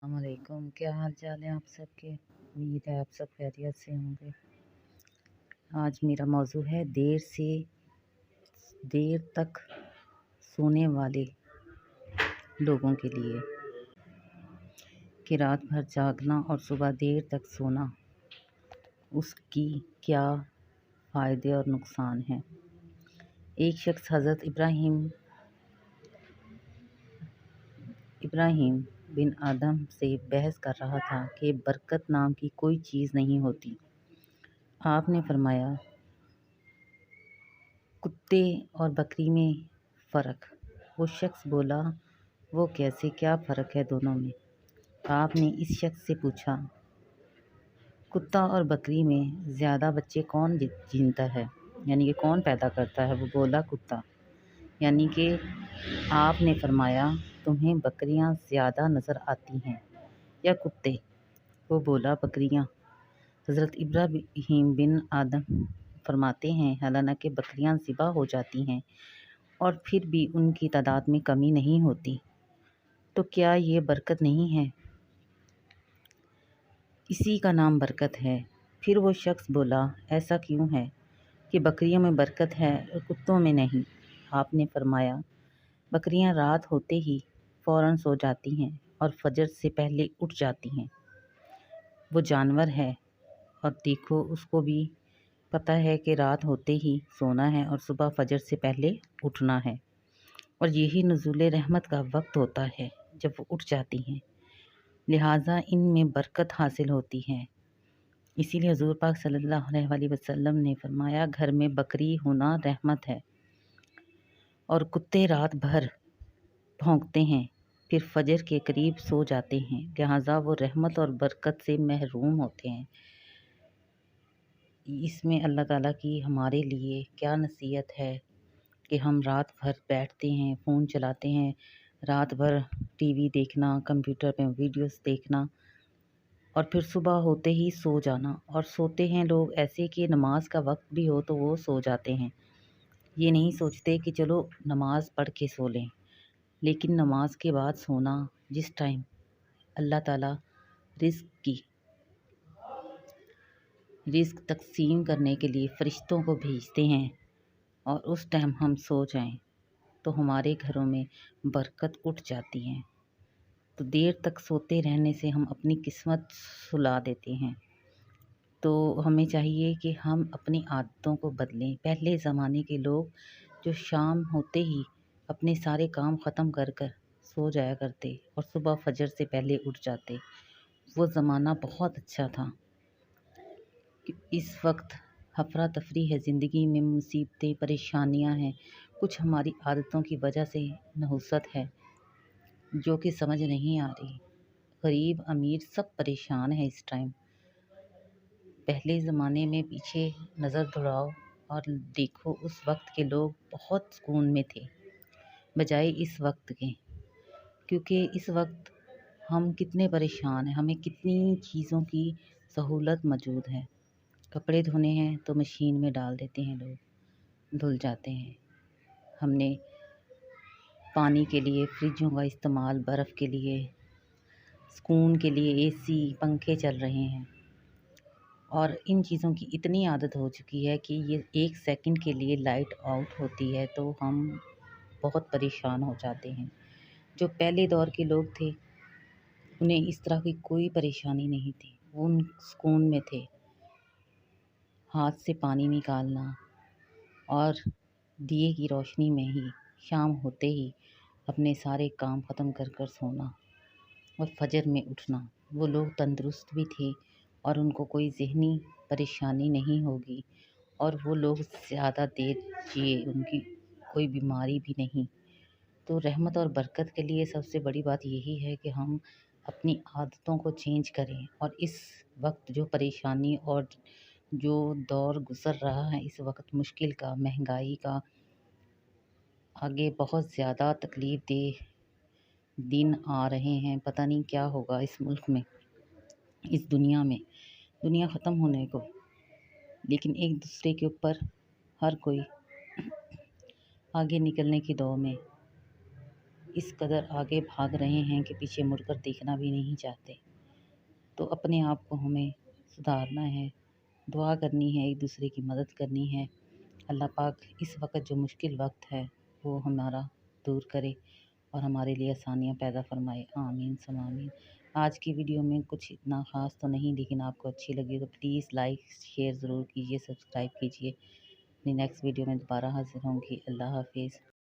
السلام علیکم، کیا حال چال ہے آپ سب کے؟ امید ہے آپ سب خیریت سے ہوں گے۔ آج میرا موضوع ہے دیر سے دیر تک سونے والے لوگوں کے لیے، کہ رات بھر جاگنا اور صبح دیر تک سونا، اس کی کیا فائدے اور نقصان ہیں۔ ایک شخص حضرت ابراہیم بن آدم سے بحث کر رہا تھا کہ برکت نام کی کوئی چیز نہیں ہوتی۔ آپ نے فرمایا، کتے اور بکری میں فرق؟ وہ شخص بولا، وہ کیسے، کیا فرق ہے دونوں میں؟ آپ نے اس شخص سے پوچھا، کتا اور بکری میں زیادہ بچے کون جنتا ہے، یعنی کہ کون پیدا کرتا ہے؟ وہ بولا، کتا۔ یعنی کہ آپ نے فرمایا، تمہیں بکریاں زیادہ نظر آتی ہیں یا کتے؟ وہ بولا، بکریاں۔ حضرت ابراہیم بن آدم فرماتے ہیں، حالانکہ بکریاں ذبح ہو جاتی ہیں اور پھر بھی ان کی تعداد میں کمی نہیں ہوتی، تو کیا یہ برکت نہیں ہے؟ اسی کا نام برکت ہے۔ پھر وہ شخص بولا، ایسا کیوں ہے کہ بکریوں میں برکت ہے اور کتوں میں نہیں؟ آپ نے فرمایا، بکریاں رات ہوتے ہی فوراً سو جاتی ہیں اور فجر سے پہلے اٹھ جاتی ہیں۔ وہ جانور ہے اور دیکھو، اس کو بھی پتہ ہے کہ رات ہوتے ہی سونا ہے اور صبح فجر سے پہلے اٹھنا ہے، اور یہی نزول رحمت کا وقت ہوتا ہے جب وہ اٹھ جاتی ہیں، لہٰذا ان میں برکت حاصل ہوتی ہے۔ اسی لیے حضور پاک صلی اللہ علیہ وآلہ وسلم نے فرمایا، گھر میں بکری ہونا رحمت ہے، اور کتے رات بھر بھونکتے ہیں پھر فجر کے قریب سو جاتے ہیں، لہٰذا وہ رحمت اور برکت سے محروم ہوتے ہیں۔ اس میں اللہ تعالیٰ کی ہمارے لیے کیا نصیحت ہے کہ ہم رات بھر بیٹھتے ہیں، فون چلاتے ہیں، رات بھر ٹی وی دیکھنا، کمپیوٹر پہ ویڈیوز دیکھنا، اور پھر صبح ہوتے ہی سو جانا، اور سوتے ہیں لوگ ایسے کہ نماز کا وقت بھی ہو تو وہ سو جاتے ہیں۔ یہ نہیں سوچتے کہ چلو نماز پڑھ کے سو لیں، لیکن نماز کے بعد سونا، جس ٹائم اللہ تعالیٰ رزق تقسیم کرنے کے لیے فرشتوں کو بھیجتے ہیں، اور اس ٹائم ہم سو جائیں تو ہمارے گھروں میں برکت اٹھ جاتی ہے۔ تو دیر تک سوتے رہنے سے ہم اپنی قسمت سلا دیتے ہیں۔ تو ہمیں چاہیے کہ ہم اپنی عادتوں کو بدلیں۔ پہلے زمانے کے لوگ جو شام ہوتے ہی اپنے سارے کام ختم کر سو جایا کرتے اور صبح فجر سے پہلے اٹھ جاتے، وہ زمانہ بہت اچھا تھا۔ اس وقت افراتفری ہے، زندگی میں مصیبتیں، پریشانیاں ہیں، کچھ ہماری عادتوں کی وجہ سے نحوست ہے جو کہ سمجھ نہیں آ رہی۔ غریب امیر سب پریشان ہیں اس ٹائم۔ پہلے زمانے میں پیچھے نظر دوڑاؤ اور دیکھو، اس وقت کے لوگ بہت سکون میں تھے بجائے اس وقت کے، کیونکہ اس وقت ہم کتنے پریشان ہیں، ہمیں کتنی چیزوں کی سہولت موجود ہے۔ کپڑے دھونے ہیں تو مشین میں ڈال دیتے ہیں، لوگ دھل جاتے ہیں۔ ہم نے پانی کے لیے فریجوں کا استعمال، برف کے لیے، سکون کے لیے اے سی، پنکھے چل رہے ہیں، اور ان چیزوں کی اتنی عادت ہو چکی ہے کہ یہ ایک سیکنڈ کے لیے لائٹ آؤٹ ہوتی ہے تو ہم بہت پریشان ہو جاتے ہیں۔ جو پہلے دور کے لوگ تھے انہیں اس طرح کی کوئی پریشانی نہیں تھی، وہ ان سکون میں تھے۔ ہاتھ سے پانی نکالنا اور دیے کی روشنی میں ہی شام ہوتے ہی اپنے سارے کام ختم کر سونا اور فجر میں اٹھنا۔ وہ لوگ تندرست بھی تھے اور ان کو کوئی ذہنی پریشانی نہیں ہوگی، اور وہ لوگ زیادہ دیر جیے، ان کی کوئی بیماری بھی نہیں۔ تو رحمت اور برکت کے لیے سب سے بڑی بات یہی ہے کہ ہم اپنی عادتوں کو چینج کریں، اور اس وقت جو پریشانی اور جو دور گزر رہا ہے اس وقت مشکل کا، مہنگائی کا، آگے بہت زیادہ تکلیف دہ دن آ رہے ہیں، پتہ نہیں کیا ہوگا اس ملک میں، اس دنیا میں، دنیا ختم ہونے کو، لیکن ایک دوسرے کے اوپر ہر کوئی آگے نکلنے کی دو میں اس قدر آگے بھاگ رہے ہیں کہ پیچھے مڑ کر دیکھنا بھی نہیں چاہتے۔ تو اپنے آپ کو ہمیں سدھارنا ہے، دعا کرنی ہے، ایک دوسرے کی مدد کرنی ہے۔ اللہ پاک اس وقت جو مشکل وقت ہے وہ ہمارا دور کرے اور ہمارے لیے آسانیاں پیدا فرمائے، آمین ثم آمین۔ آج کی ویڈیو میں کچھ اتنا خاص تو نہیں، لیکن آپ کو اچھی لگی تو پلیز لائک شیئر ضرور کیجیے، سبسکرائب کیجیے۔ اپنی نیکسٹ ویڈیو میں دوبارہ حاضر ہوں گی۔ اللہ حافظ۔